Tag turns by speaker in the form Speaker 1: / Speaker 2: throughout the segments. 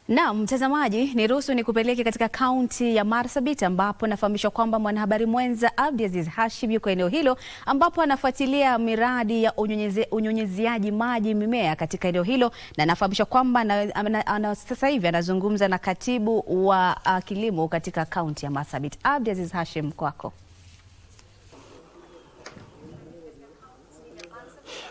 Speaker 1: Na mtazamaji, niruhusu nikupeleke katika kaunti ya Marsabit ambapo nafahamishwa kwamba mwanahabari mwenza Abdiaziz Hashim yuko eneo hilo ambapo anafuatilia miradi ya unyunyiziaji maji mimea katika eneo hilo, na nafahamishwa kwamba sasa hivi anazungumza na katibu wa kilimo katika kaunti ya Marsabit. Abdiaziz Hashim, kwako.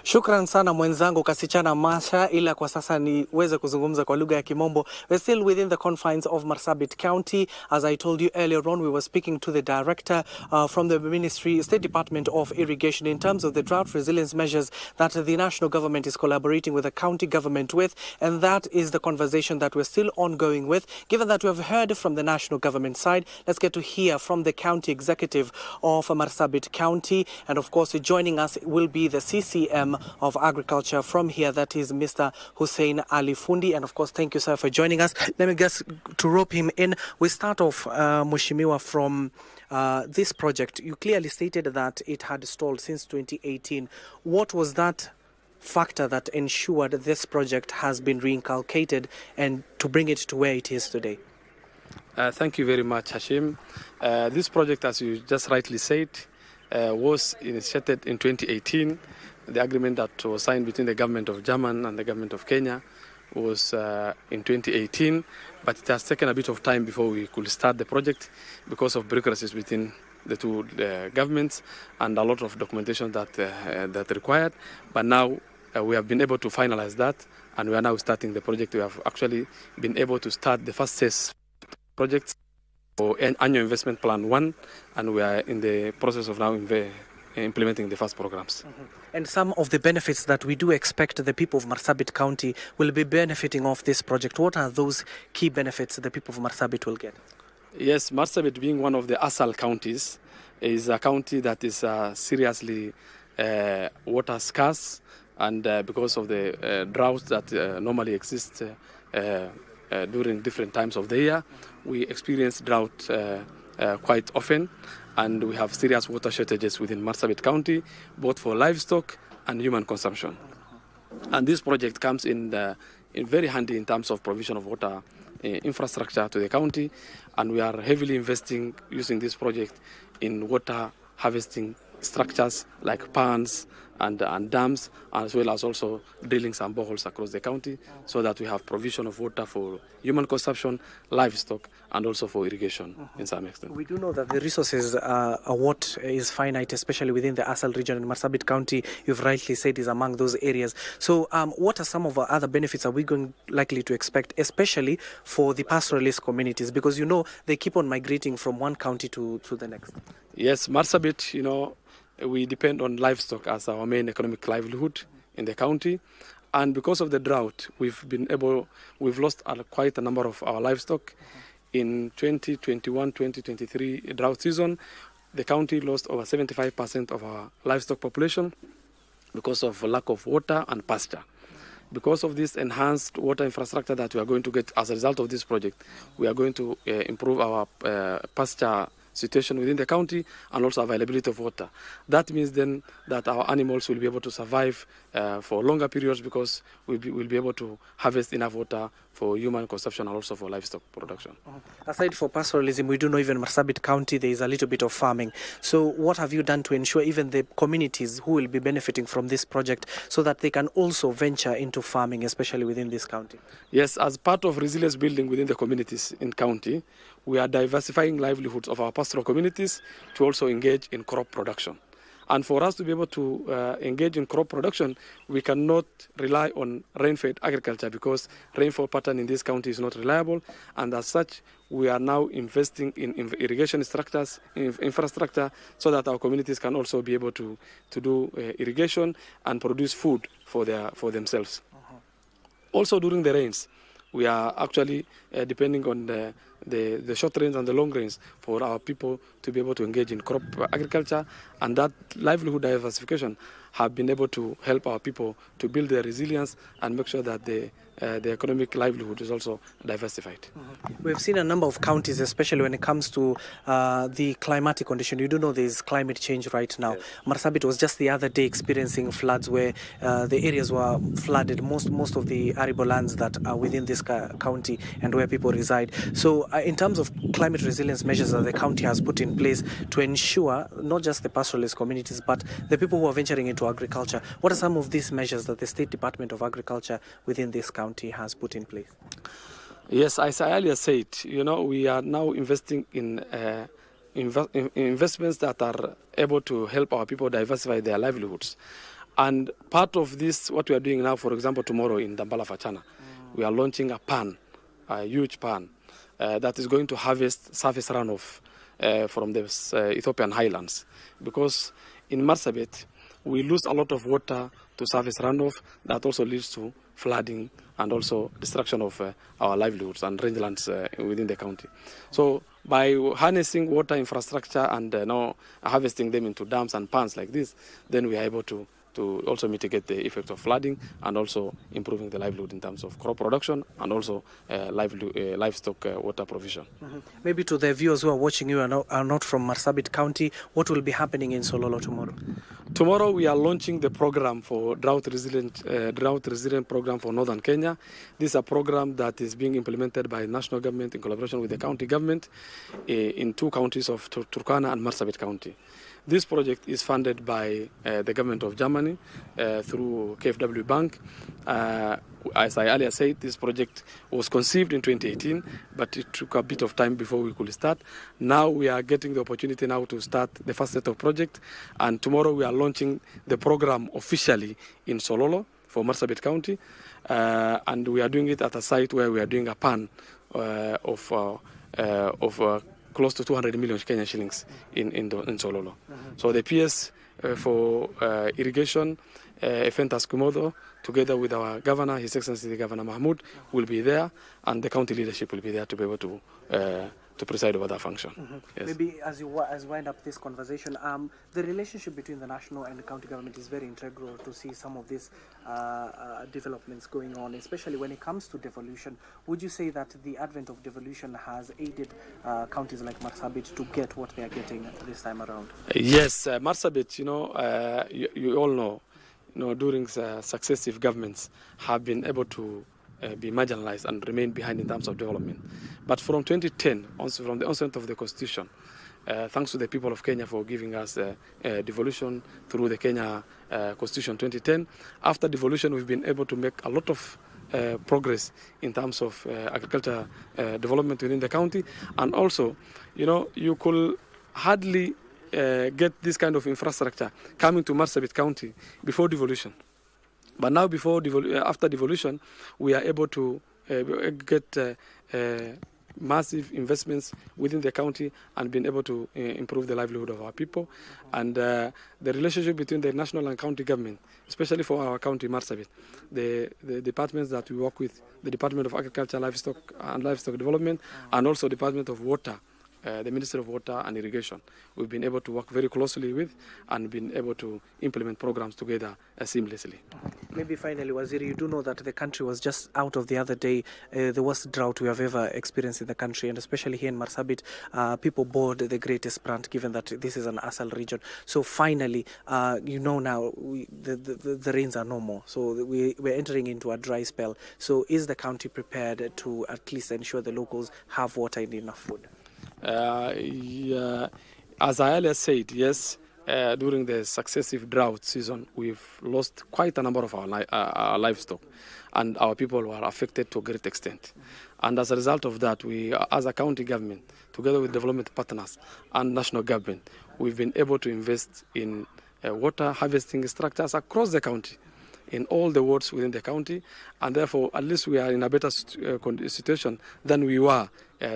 Speaker 2: Shukran sana mwenzangu Kasichana Masha, ila kwa sasa niweze kuzungumza kwa lugha ya Kimombo. We're still within the confines of Marsabit County. As I told you earlier on, we were speaking to the director from the Ministry, State Department of Irrigation in terms of the drought resilience measures that the national government is collaborating with the county government with, and that is the conversation that we're still ongoing with. Given that we have heard from the national government side, let's get to hear from the county executive of Marsabit County, and of course joining us will be the CCM of Agriculture from here, that is Mr. Hussein Ali Fundi. And of course, thank you, sir, for joining us. Let me guess, to rope him in, we start off, Mheshimiwa, from this project. You clearly stated that it had stalled since 2018. What was that factor that ensured this project has been reinculcated and to bring it to where it is today?
Speaker 3: Thank you very much, Hashim. This project, as you just rightly said, was initiated in 2018. The agreement that was signed between the government of Germany and the government of Kenya was in 2018, but it has taken a bit of time before we could start the project because of bureaucracies between the two governments and a lot of documentation that required. But now we have been able to finalize that, and we are now starting the project. We have actually been able to start the first phase projects for annual investment plan 1, and we are in the process of now implementing the first programs.
Speaker 2: Mm-hmm. And some of the benefits that we do expect the people of Marsabit County will be benefiting of this project. What are those key benefits the people of Marsabit will get?
Speaker 3: Yes, Marsabit, being one of the ASAL counties, is a county that is seriously water scarce, and because of the droughts that normally exist during different times of the year, we experience drought quite often, and we have serious water shortages within Marsabit County, both for livestock and human consumption. And this project comes in very handy in terms of provision of water infrastructure to the county, and we are heavily investing using this project in water harvesting structures like ponds and dams, as well as also drilling some boreholes across the county, so that we have provision of water for human consumption, livestock, and also for irrigation in some extent.
Speaker 2: We do know that the resources are what is finite, especially within the Asal region, and Marsabit County, you've rightly said, is among those areas. So what are some of our other benefits are we likely to expect, especially for the pastoralist communities? Because, you know, they keep on migrating from one county to the next.
Speaker 3: Yes, Marsabit, you know, we depend on livestock as our main economic livelihood in the county, and because of the drought, we've lost quite a number of our livestock. In 2021-2023 drought season, the county lost over 75% of our livestock population because of lack of water and pasture. Because of this enhanced water infrastructure that we are going to get as a result of this project, we are going to improve our pasture situation within the county and also availability of water. That means then that our animals will be able to survive for longer periods, because we'll be able to harvest enough water for human consumption and also for livestock production.
Speaker 2: Aside for pastoralism, we do know even Marsabit County there is a little bit of farming. So what have you done to ensure even the communities who will be benefiting from this project so that they can also venture into farming, especially within this county?
Speaker 3: Yes, as part of resilience building within the communities in county, we are diversifying livelihoods of our pastoral communities to also engage in crop production. And for us to be able to engage in crop production, we cannot rely on rain-fed agriculture, because rainfall pattern in this county is not reliable. And as such, we are now investing in irrigation structures, infrastructure, so that our communities can also be able to do irrigation and produce food for themselves. Also during the rains, we are actually depending on the short rains and the long rains for our people to be able to engage in crop agriculture, and that livelihood diversification have been able to help our people to build their resilience and make sure that the economic livelihood is also diversified.
Speaker 2: We've seen a number of counties, especially when it comes to the climatic condition. You do know there's climate change right now.
Speaker 3: Yes.
Speaker 2: Marsabit was just the other day experiencing floods where the areas were flooded, most of the arable lands that are within this county and where people reside. So in terms of climate resilience measures that the county has put in place to ensure not just the pastoralist communities, but the people who are venturing into agriculture, what are some of these measures that the State Department of Agriculture within this county has put in place?
Speaker 3: Yes, as I earlier said, we are now investing in investments that are able to help our people diversify their livelihoods. And part of this, what we are doing now, for example, tomorrow in Dambala Fachana, we are launching a huge pan, that is going to harvest surface runoff from the Ethiopian highlands. Because in Marsabit, we lose a lot of water to surface runoff that also leads to flooding and also destruction of our livelihoods and rangelands within the county. So by harnessing water infrastructure and now harvesting them into dams and ponds like this, then we are able to also mitigate the effects of flooding and also improving the livelihood in terms of crop production and also livestock water provision.
Speaker 2: Maybe to the viewers who are watching you are not from Marsabit County, what will be happening in Sololo tomorrow?
Speaker 3: Tomorrow we are launching the program for drought resilient program for Northern Kenya. This is a program that is being implemented by the national government in collaboration with the county government in two counties of Turkana and Marsabit County. This project is funded by the government of Germany through KfW Bank. As I earlier said, this project was conceived in 2018, but it took a bit of time before we could start. Now we are getting the opportunity now to start the first set of project, and tomorrow we are launching the program officially in Sololo for Marsabit County, and we are doing it at a site where we are doing a pan of close to 200 million Kenyan shillings in Sololo. So the PS for irrigation, Fentas Kumodo, together with our governor, His Excellency the Governor Mahmoud, will be there, and the county leadership will be there to be able to preside over that function. Yes.
Speaker 2: Maybe as you wind up this conversation, the relationship between the national and the county government is very integral to see some of these developments going on, especially when it comes to devolution. Would you say that the advent of devolution has aided counties like Marsabit to get what they are getting this time around?
Speaker 3: Yes, Marsabit, you all know, during successive governments have been able to be marginalized and remain behind in terms of development. But from 2010, also from the onset of the Constitution, thanks to the people of Kenya for giving us devolution through the Kenya Constitution 2010, after devolution we've been able to make a lot of progress in terms of agriculture development within the county. And also, you could hardly get this kind of infrastructure coming to Marsabit County before devolution. But now, after devolution, we are able to get massive investments within the county and been able to improve the livelihood of our people. And the relationship between the national and county government, especially for our county, Marsabit, the departments that we work with, the Department of Agriculture, Livestock Development, and also Department of Water, the Ministry of Water and Irrigation, we've been able to work very closely with and been able to implement programs together seamlessly.
Speaker 2: Maybe finally, Waziri, you do know that the country was just out of the other day the worst drought we have ever experienced in the country, and especially here in Marsabit, people bore the greatest brunt, given that this is an ASAL region. So finally, now the rains are no more. So we're entering into a dry spell. So is the county prepared to at least ensure the locals have water and enough food?
Speaker 3: As I earlier said, yes, during the successive drought season, we've lost quite a number of our livestock, and our people were affected to a great extent. And as a result of that, we, as a county government, together with development partners and national government, we've been able to invest in water harvesting structures across the county, in all the wards within the county, and therefore at least we are in a better situation than we were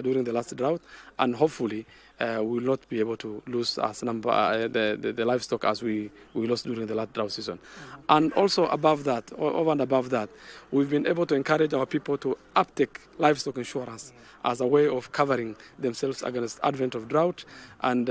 Speaker 3: during the last drought, and hopefully we will not be able to lose as the livestock as we lost during the last drought season. And also above that, over and above that, we've been able to encourage our people to uptake livestock insurance as a way of covering themselves against advent of drought, and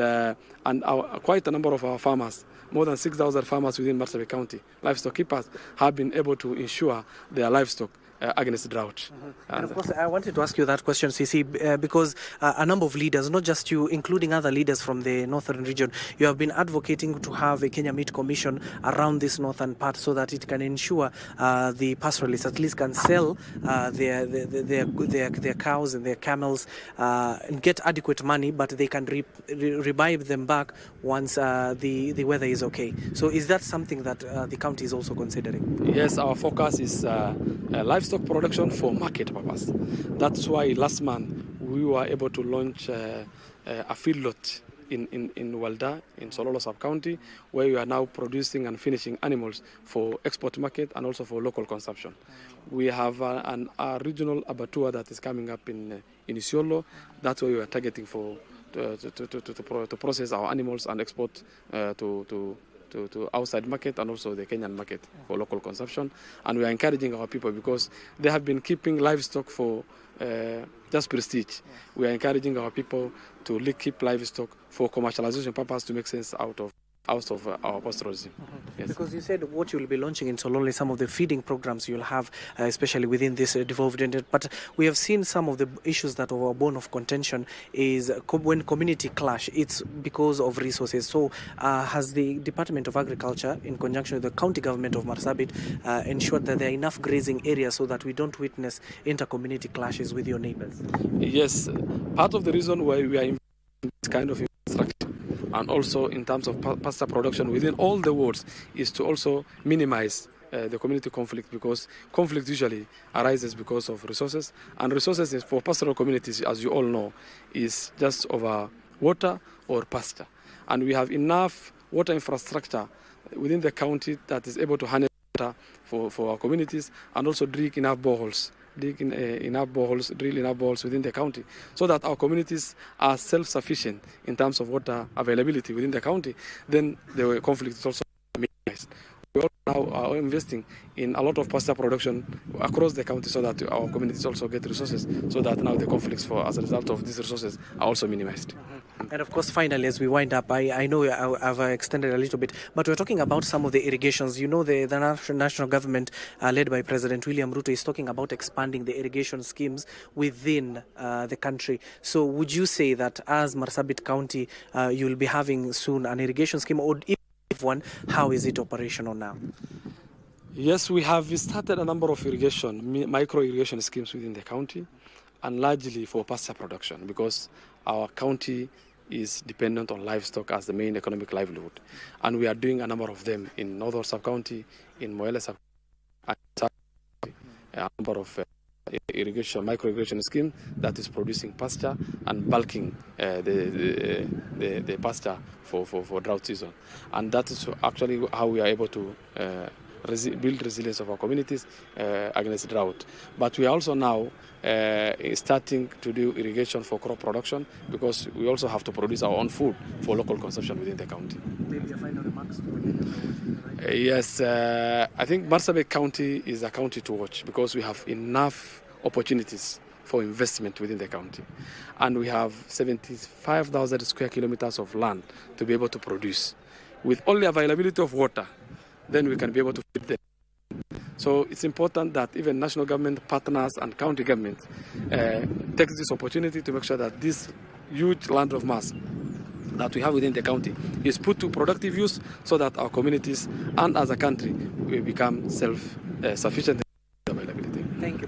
Speaker 3: quite a number of our farmers, more than 6,000 farmers within Marsabit County, livestock keepers, have been able to insure their livestock against drought.
Speaker 2: And of course, I wanted to ask you that question, CC, because a number of leaders, not just you, including other leaders from the northern region, you have been advocating to have a Kenya Meat Commission around this northern part so that it can ensure the pastoralists at least can sell their cows and their camels and get adequate money, but they can revive them back once the weather is okay. So is that something that the county is also considering?
Speaker 3: Yes, our focus is livestock production for market purpose. That's why last month we were able to launch a feedlot in Walda, in Sololo sub-county, where we are now producing and finishing animals for export market and also for local consumption. We have a regional abattoir that is coming up in Isiolo. That's where we are targeting for to process our animals and export to outside market and also the Kenyan market for local consumption. And we are encouraging our people because they have been keeping livestock for just prestige. We are encouraging our people to keep livestock for commercialization purpose to make sense out of our pastoralism. Yes.
Speaker 2: Because you said what you'll be launching in Sololo, some of the feeding programs you'll have, especially within this devolved area. But we have seen some of the issues that are born of contention is when community clash, it's because of resources. So has the Department of Agriculture, in conjunction with the county government of Marsabit, ensured that there are enough grazing areas so that we don't witness inter-community clashes with your neighbors?
Speaker 3: Yes, part of the reason why we are in this kind of infrastructure and also in terms of pasture production within all the wards is to also minimize the community conflict, because conflict usually arises because of resources, and resources for pastoral communities, as you all know, is just over water or pasture. And we have enough water infrastructure within the county that is able to handle water for our communities and also drill enough boreholes within the county so that our communities are self-sufficient in terms of water availability within the county. Then the conflict is also minimized. We also now are investing in a lot of pasture production across the county so that our communities also get resources, so that now the conflicts as a result of these resources are also minimized.
Speaker 2: And of course, finally, as we wind up, I know I've extended a little bit, but we're talking about some of the irrigations. You know, the national government led by President William Ruto is talking about expanding the irrigation schemes within the country. So would you say that as Marsabit County, you'll be having soon an irrigation scheme, or if one, how is it operational now?
Speaker 3: Yes, we have started a number of micro irrigation schemes within the county, and largely for pasture production, because our county is dependent on livestock as the main economic livelihood. And we are doing a number of them in Northern Sub-County, in Moyale Sub-County, a number of micro irrigation scheme that is producing pasture and bulking the pasture for drought season. And that is actually how we are able to build resilience of our communities against drought. But we are also now starting to do irrigation for crop production, because we also have to produce our own food for local consumption within the county.
Speaker 2: Maybe a final remarks to
Speaker 3: Yes, I think Marsabit County is a county to watch, because we have enough opportunities for investment within the county. And we have 75,000 square kilometers of land to be able to produce. With only availability of water, then we can be able to feed them. So it's important that even national government partners and county government take this opportunity to make sure that this huge land of mass that we have within the county is put to productive use, so that our communities and as a country we become self-sufficient.